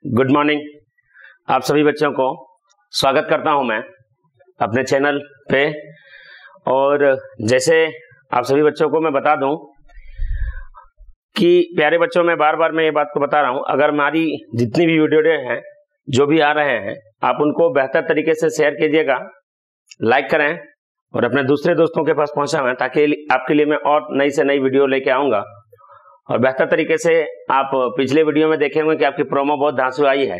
Good morning. आप सभी बच्चों को स्वागत करता हूं मैं अपने चैनल पे। और जैसे आप सभी बच्चों को मैं बता दूं कि प्यारे बच्चों, मैं बार बार ये बात को बता रहा हूं, अगर हमारी जितनी भी वीडियो हैं जो भी आ रहे हैं, आप उनको बेहतर तरीके से शेयर कीजिएगा, लाइक करें और अपने दूसरे दोस्तों के पास पहुंचाएं, ताकि आपके लिए मैं और नई से नई वीडियो लेके आऊंगा। और बेहतर तरीके से आप पिछले वीडियो में देखे होंगे कि आपकी प्रोमो बहुत धांसू आई है,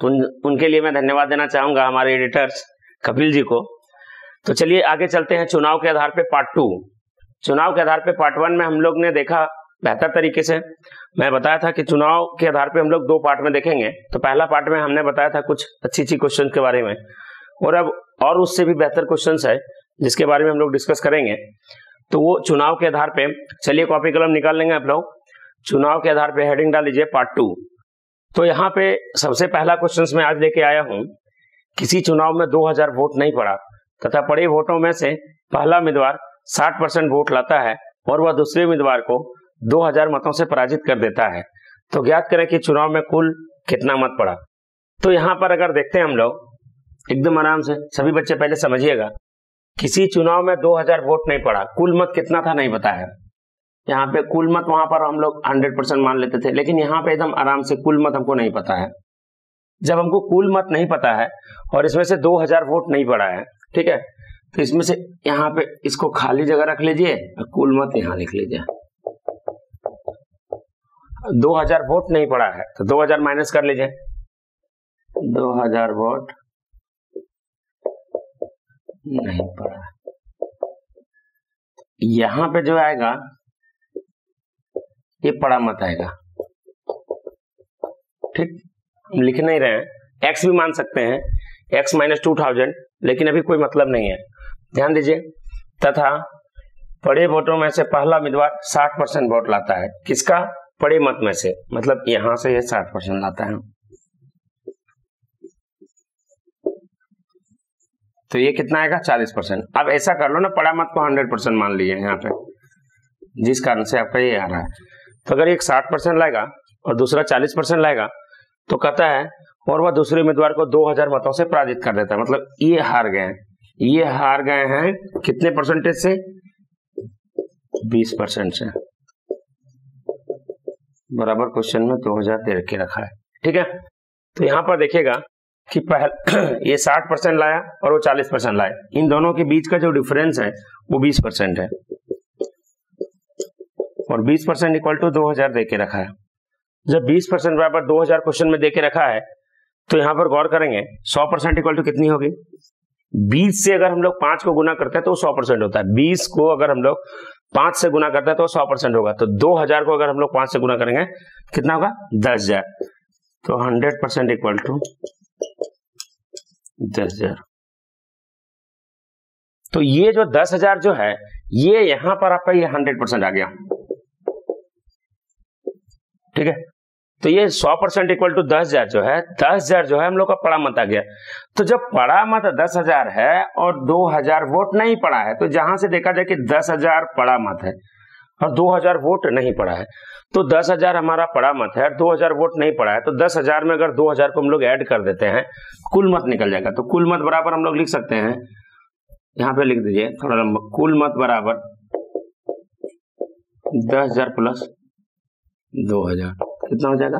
तो उनके लिए मैं धन्यवाद देना चाहूंगा हमारे एडिटर्स कपिल जी को। तो चलिए आगे चलते हैं। चुनाव के आधार पे पार्ट 2। चुनाव के आधार पे पार्ट 1 में हम लोग ने देखा बेहतर तरीके से। मैं बताया था कि चुनाव के आधार पे हम लोग 2 पार्ट में देखेंगे। तो पहला पार्ट में हमने बताया था कुछ अच्छी क्वेश्चन के बारे में, और अब और उससे भी बेहतर क्वेश्चन है जिसके बारे में हम लोग डिस्कस करेंगे। तो वो चुनाव के आधार पे, चलिए कॉपी कलम निकाल लेंगे आप लोग। चुनाव के आधार पे हेडिंग डाल लीजिए पार्ट 2। तो यहाँ पे सबसे पहला क्वेश्चन मैं आज लेके आया हूं, किसी चुनाव में 2000 वोट नहीं पड़ा तथा पड़े वोटों में से पहला उम्मीदवार 60% वोट लाता है और वह दूसरे उम्मीदवार को 2000 मतों से पराजित कर देता है। तो ज्ञात करें कि चुनाव में कुल कितना मत पड़ा। तो यहाँ पर अगर देखते हैं हम लोग एकदम आराम से, सभी बच्चे पहले समझिएगा, किसी चुनाव में 2000 वोट नहीं पड़ा, कुल मत कितना था नहीं पता है। यहाँ पे कुल मत वहां पर हम लोग 100% मान लेते थे, लेकिन यहाँ पे एकदम आराम से कुल मत हमको नहीं पता है। जब हमको कुल मत नहीं पता है और इसमें से 2000 वोट नहीं पड़ा है, ठीक है, तो इसमें से यहाँ पे इसको खाली जगह रख लीजिए और कुल मत यहाँ लिख लीजिए। 2000 वोट नहीं पड़ा है तो 2000 माइनस कर लीजिए। 2000 वोट नहीं पड़ा, यहां पे जो आएगा ये पड़ा मत आएगा। ठीक, हम लिख नहीं रहे हैं, x भी मान सकते हैं, x माइनस 2000, लेकिन अभी कोई मतलब नहीं है, ध्यान दीजिए। तथा पड़े वोटों में से पहला उम्मीदवार 60% वोट लाता है। किसका? पड़े मत में से, मतलब यहां से ये 60% लाता है। तो ये कितना आएगा? 40%। अब ऐसा कर लो ना, पड़ा मत को 100% मान लिए यहाँ पे, जिस कारण से आपका ये आ रहा है। तो अगर एक 60% लाएगा और दूसरा 40% लाएगा तो कहता है और वह दूसरे उम्मीदवार को 2000 मतों से पराजित कर देता है। मतलब ये हार गए हैं, ये हार गए हैं कितने परसेंटेज से? 20% से। बराबर क्वेश्चन में 2000 दे के रखा है, ठीक है। तो यहां पर देखिएगा कि ये 60% लाया और वो 40% लाया, इन दोनों के बीच का जो डिफरेंस है वो 20% है, और 20% इक्वल टू 2000 दे के रखा है। जब 20% बराबर 2000 क्वेश्चन में दे के रखा है तो यहां पर गौर करेंगे 100% इक्वल टू कितनी होगी? 20 से अगर हम लोग 5 को गुना करते हैं तो 100% होता है। 20 को अगर हम लोग 5 से गुना करते हैं तो 100% होगा। तो 2000 को अगर हम लोग 5 से गुना करेंगे कितना होगा? 10,000। तो 100% इक्वल टू 10,000। तो ये जो 10,000 जो है, ये यहां पर आपका ये 100% आ गया, ठीक है। तो ये 100% इक्वल टू 10,000 जो है, 10,000 जो है हम लोग का पड़ा मत आ गया। तो जब पड़ा मत 10,000 है और 2000 वोट नहीं पड़ा है, तो जहां से देखा जाए कि 10,000 पड़ा मत है और 2000 वोट नहीं पड़ा है, तो 10,000 हमारा पड़ा मत है और 2000 वोट नहीं पड़ा है, तो 10,000 में अगर 2000 को हम लोग ऐड कर देते हैं, कुल मत निकल जाएगा। तो कुल मत बराबर हम लोग लिख सकते हैं, यहां पे लिख दीजिए थोड़ा लंबा, कुल मत बराबर 10,000 प्लस 2000 कितना हो जाएगा?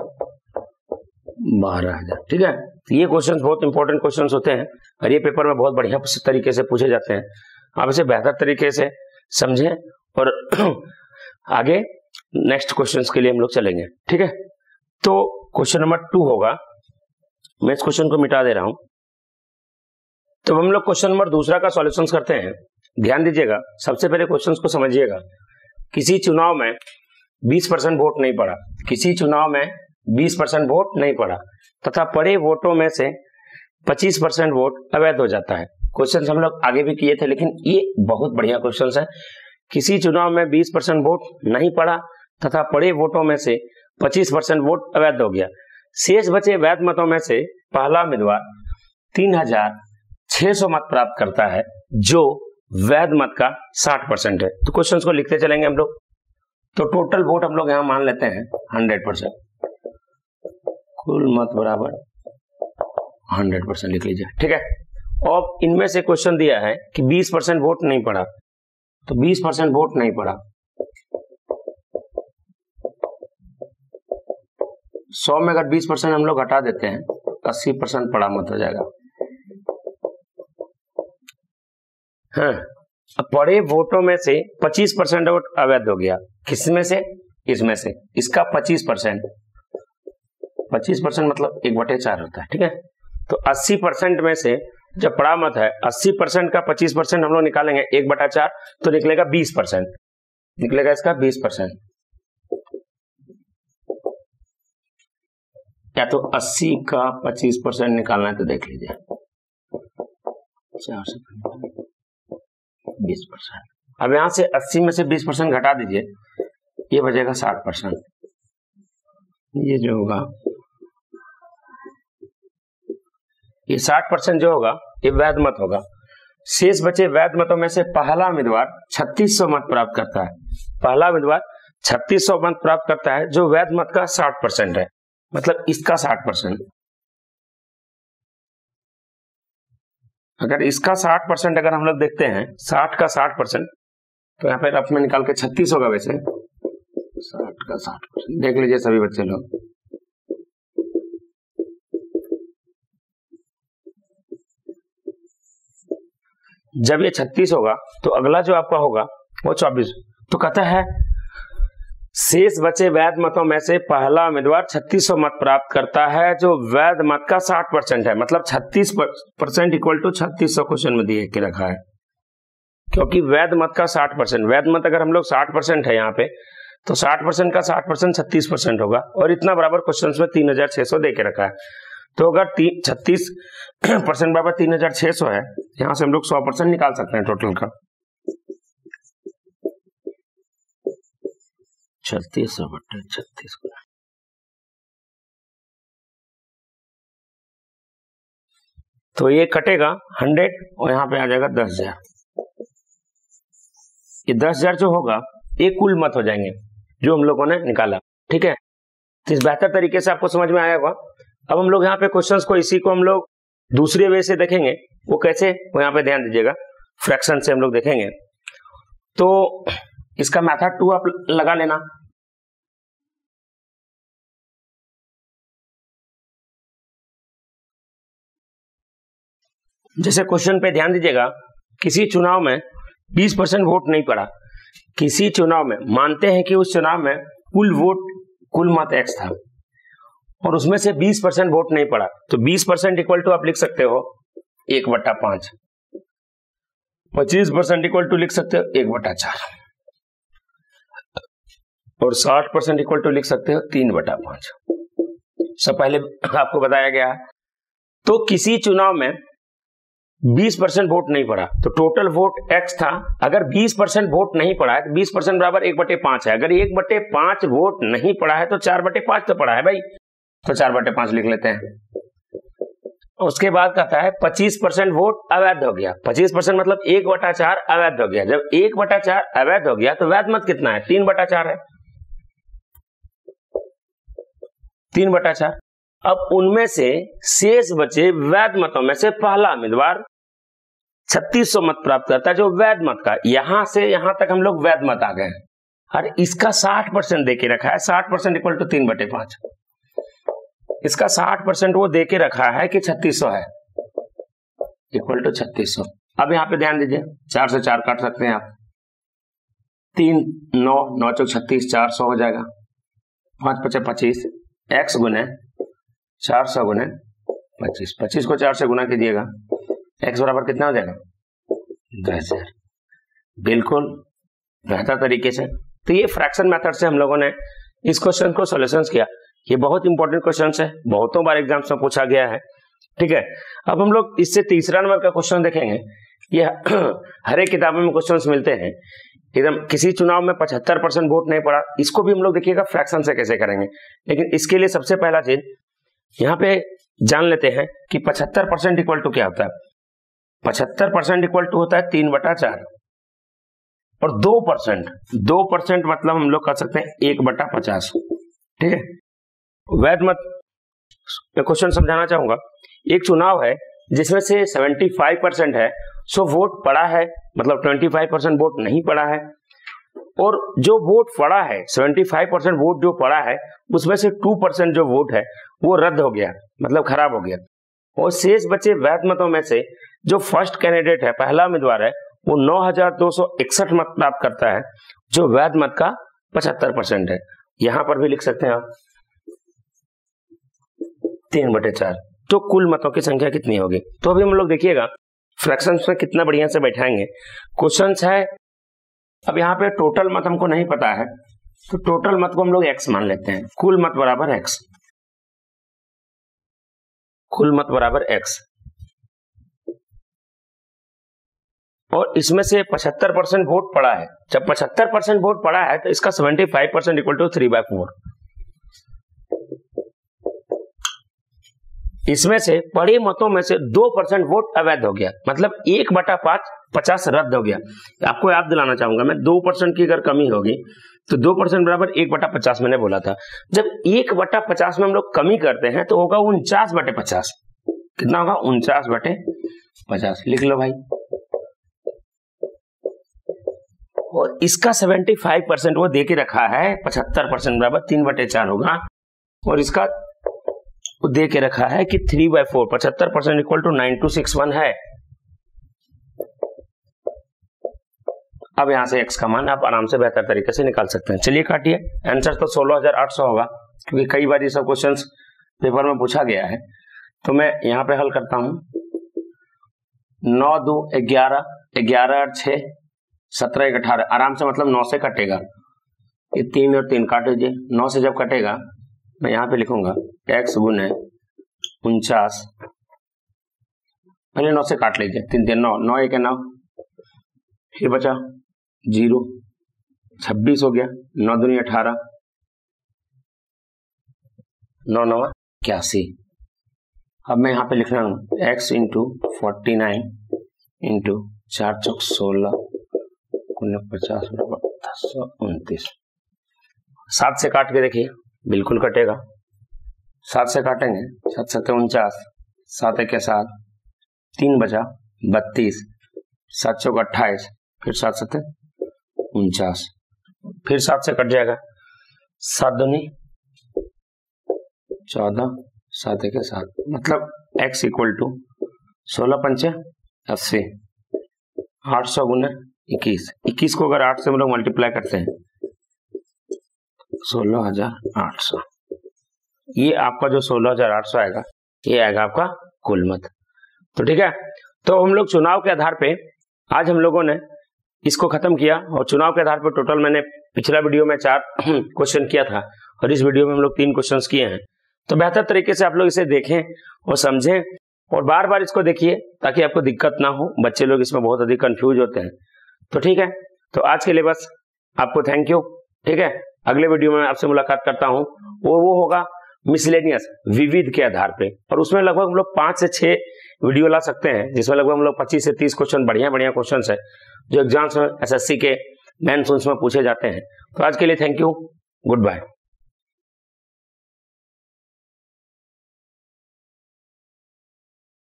12,000, ठीक है। तो ये क्वेश्चन बहुत इंपॉर्टेंट क्वेश्चन होते हैं और ये पेपर में बहुत बढ़िया तरीके से पूछे जाते हैं। आप इसे बेहतर तरीके से समझें और आगे नेक्स्ट क्वेश्चंस के लिए हम लोग चलेंगे, ठीक है। तो क्वेश्चन नंबर 2 होगा, मैं इस क्वेश्चन को मिटा दे रहा हूं। तो हम लोग क्वेश्चन नंबर 2 का सॉल्यूशन करते हैं। ध्यान दीजिएगा, सबसे पहले क्वेश्चन को समझिएगा। किसी चुनाव में 20% वोट नहीं पड़ा, किसी चुनाव में 20% वोट नहीं पड़ा तथा पड़े वोटों में से 25% वोट अवैध हो जाता है। क्वेश्चन हम लोग आगे भी किए थे, लेकिन ये बहुत बढ़िया क्वेश्चन है। किसी चुनाव में 20% वोट नहीं पड़ा तथा पड़े वोटों में से 25% वोट अवैध हो गया। शेष बचे वैध मतों में से पहला उम्मीदवार 3,600 मत प्राप्त करता है, जो वैध मत का 60% है। तो क्वेश्चन को लिखते चलेंगे हम लोग। तो टोटल वोट हम लोग यहां मान लेते हैं 100%। कुल मत बराबर 100% लिख लीजिए, ठीक है। अब इनमें से क्वेश्चन दिया है कि 20% वोट नहीं पड़ा, तो 20% वोट नहीं पड़ा, 100 में अगर 20% हम लोग हटा देते हैं तो 80% पड़ा मत हो जाएगा। हाँ, अब पड़े वोटों में से 25% वोट अवैध हो गया। किसमें से? इसमें से। इसका 25% मतलब 1/4 होता है, ठीक है। तो 80% में से जब पड़ा मत है, 80% का 25% हम लोग निकालेंगे 1/4, तो निकलेगा 20%, निकलेगा इसका 20%। या तो 80 का 25% निकालना है तो देख लीजिए, 4 से 20%। अब यहां से 80 में से 20% घटा दीजिए, ये बचेगा 60%। ये जो होगा, ये 60% जो होगा ये वैध मत होगा। शेष बचे वैध मतों में से पहला उम्मीदवार 3600 मत प्राप्त करता है। पहला उम्मीदवार 3600 मत प्राप्त करता है, जो वैध मत का 60% है, मतलब इसका 60%। अगर इसका 60% अगर हम लोग देखते हैं, 60 का 60%, तो यहाँ पे रफ में निकाल के 36 होगा। वैसे 60 का 60% देख लीजिए सभी बच्चे लोग। जब ये 36 होगा तो अगला जो आपका होगा वो 24। तो कहता है शेष बचे वैध मतों में से पहला उम्मीदवार 3600 मत प्राप्त करता है, जो वैध मत का 60% है, मतलब 36% इक्वल टू 3600 क्वेश्चन में दिए के रखा है, क्योंकि वैध मत का 60%, वैध मत अगर हम लोग 60% है यहाँ पे, तो 60% का 60% 36% होगा, और इतना बराबर क्वेश्चन में 3600 दे के रखा है। तो अगर 36% बराबर 3600 है, यहां से हम लोग 100% निकाल सकते हैं टोटल का। 3600/36 तो ये कटेगा 100 और यहां पे आ जाएगा 10,000। ये 10,000 जो होगा ये कुल मत हो जाएंगे जो हम लोगों ने निकाला, ठीक है। तो इस बेहतर तरीके से आपको समझ में आया होगा। अब हम लोग यहाँ पे क्वेश्चंस को, इसी को हम लोग दूसरे वे से देखेंगे। वो कैसे, वो यहाँ पे ध्यान दीजिएगा, फ्रैक्शन से हम लोग देखेंगे। तो इसका मेथड 2 आप लगा लेना। जैसे क्वेश्चन पे ध्यान दीजिएगा, किसी चुनाव में 20% वोट नहीं पड़ा। किसी चुनाव में, मानते हैं कि उस चुनाव में कुल मत X था और उसमें से 20% वोट नहीं पड़ा, तो 20% इक्वल टू आप लिख सकते हो 1/5, 25% इक्वल टू लिख सकते हो 1/4, और 60% इक्वल टू लिख सकते हो 3/5। सब पहले आपको बताया गया। तो किसी चुनाव में 20% वोट नहीं पड़ा, तो टोटल वोट X था। अगर 20% वोट नहीं पड़ा है तो 20% बराबर 1/5 है। अगर 1/5 वोट नहीं पड़ा है तो 4/5 तो पड़ा है भाई, तो 4/5 लिख लेते हैं। उसके बाद कहता है 25% वोट अवैध हो गया। 25% मतलब 1/4 अवैध हो गया। जब 1/4 अवैध हो गया तो वैध मत कितना है? 3/4 है, 3/4। अब उनमें से शेष बचे वैध मतों में से पहला उम्मीदवार 3600 मत प्राप्त करता है, जो वैध मत का, यहां से यहां तक हम लोग वैध मत आ गए और इसका 60% दे के रखा है। 60% इक्वल टू 3/5। इसका 60% वो दे के रखा है कि 3600 है, इक्वल टू 3600। अब यहां पे ध्यान दीजिए, 4 से 4 काट सकते हैं आप, 3 9 9 चौक 36, 400 हो जाएगा। 5 5 25, x गुने 400 गुने 25, 25 को 4 से गुना कीजिएगा, x बराबर कितना हो जाएगा? 10,000। बिल्कुल बेहतर तरीके से। तो ये फ्रैक्शन मेथड से हम लोगों ने इस क्वेश्चन को सॉल्यूशंस किया। ये बहुत इंपॉर्टेंट क्वेश्चन है, बहुतों बार एग्जाम्स में पूछा गया है, ठीक है। अब हम लोग इससे तीसरा नंबर का क्वेश्चन देखेंगे। ये हर एक किताबों में क्वेश्चन मिलते हैं एकदम। किसी चुनाव में 75% वोट नहीं पड़ा, इसको भी हम लोग देखिएगा फ्रैक्शन से कैसे करेंगे। लेकिन इसके लिए सबसे पहला चीज यहाँ पे जान लेते हैं कि 75% इक्वल टू क्या होता है। 75% इक्वल टू होता है 3/4 और 2% मतलब हम लोग कर सकते हैं 1/50, ठीक है। वैध मत मैं क्वेश्चन समझाना चाहूंगा। एक चुनाव है जिसमें से 75% है, सो वोट पड़ा है, मतलब 25% वोट नहीं पड़ा है, और जो वोट पड़ा है 75% वोट जो पड़ा है उसमें से 2% जो वोट है वो रद्द हो गया, मतलब खराब हो गया, और शेष बचे वैध मतों में से जो फर्स्ट कैंडिडेट है, पहला उम्मीदवार है, वो 9261 मत प्राप्त करता है, जो वैध मत का 75% है। यहां पर भी लिख सकते हैं आप 3/4। तो कुल मतों की संख्या कितनी होगी? तो अभी हम लोग देखिएगा फ्रैक्शंस में कितना बढ़िया से बैठाएंगे। क्वेश्चंस है, अब यहाँ पे टोटल मत हमको नहीं पता है, तो टोटल मत को हम लोग x मान लेते हैं। कुल मत बराबर x, कुल मत बराबर x, और इसमें से 75% वोट पड़ा है। जब 75% वोट पड़ा है तो इसका 75% इक्वल टू 3/4। इसमें से पड़े मतों में से 2% वोट अवैध हो गया, मतलब 1/5 50 रद्द हो गया। आपको याद दिलाना चाहूंगा मैं, 2% की अगर कमी होगी तो 2% बराबर 1/50 मैंने बोला था। जब 1/50 में हम लोग कमी करते हैं तो होगा 49/50। कितना होगा? 49/50। लिख लो भाई। और इसका 75% वो दे के रखा है, 75% बराबर 3/4 होगा, और इसका वो दे के रखा है कि 3/4, 75% इक्वल टू 9261 है। अब यहां से x का मान आप आराम से बेहतर तरीके से निकाल सकते हैं। चलिए काटिए। आंसर तो 16800 होगा, क्योंकि कई बार ये सब क्वेश्चंस पेपर में पूछा गया है। तो मैं यहां पे हल करता हूं। 9 2 11, 11 8 6, 17 1 18, आराम से, मतलब 9 से कटेगा। ये 3 और 3 काट दीजिए। 9 से जब कटेगा मैं यहां पे लिखूंगा x गुने 49, पहले 9 से काट लीजिए। 3 3 9, 9 1 9, फिर बचा 0, 26 हो गया। 9 दूनी 18, 9 9 81। अब मैं यहाँ पे लिख रहा हूँ x इंटू 49 इंटू 4 चौक 16 50 1029। 7 से काट के देखिए, बिल्कुल कटेगा। 7 से काटेंगे, 7 7 49, 7 1 7, 3 बचा 32, 7 चौक 28, फिर 7 7 49, फिर 7 से कट जाएगा। 7 दूनी 14, 7 1 7, मतलब x इक्वल टू 16 पंचे 80, 800 गुना 21। 21 को अगर 8 से हम लोग मल्टीप्लाई करते हैं 16,800। ये आपका जो 16,800 आएगा, ये आएगा आपका कुल मत। तो ठीक है, तो हम लोग चुनाव के आधार पे आज हम लोगों ने इसको खत्म किया, और चुनाव के आधार पर टोटल मैंने पिछला वीडियो में 4 क्वेश्चन किया था, और इस वीडियो में हम लोग 3 क्वेश्चन किए हैं। तो बेहतर तरीके से आप लोग इसे देखें और समझें, और बार बार इसको देखिए ताकि आपको दिक्कत ना हो। बच्चे लोग इसमें बहुत अधिक कंफ्यूज होते हैं। तो ठीक है, तो आज के लिए बस आपको थैंक यू। ठीक है, अगले वीडियो में आपसे मुलाकात करता हूं, वो होगा मिसलेनियस, विविध के आधार पे, और उसमें लगभग हम लोग 5 से 6 वीडियो ला सकते हैं, जिसमें लगभग हम लोग 25 से 30 क्वेश्चन, बढ़िया क्वेश्चन है जो एग्जाम्स में, SSC के मेंस में पूछे जाते हैं। तो आज के लिए थैंक यू, गुड बाय।